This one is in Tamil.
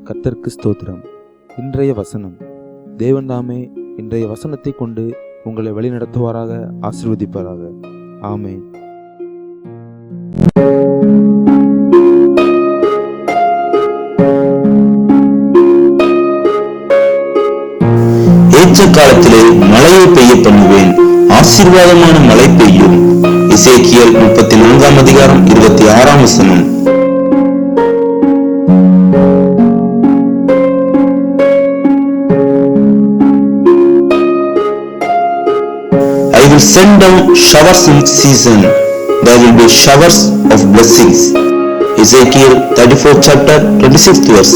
கர்த்தருக்கு ஸ்தோத்திரம். இன்றைய வசனம். தேவன் தாமே இன்றைய வசனத்தை கொண்டு உங்களை வழிநடத்துவாராக, ஆசீர்வதிப்பாராக. ஆமென். ஏற்ற காலத்திலே மழையை பெய்ய பண்ணுவேன், ஆசீர்வாதமான மழை பெய்யும். எசேக்கியேல் 34 அதிகாரம் 26 வசனம். I will send down showers in season. There will be showers of blessings. Ezekiel 34 chapter 26th verse.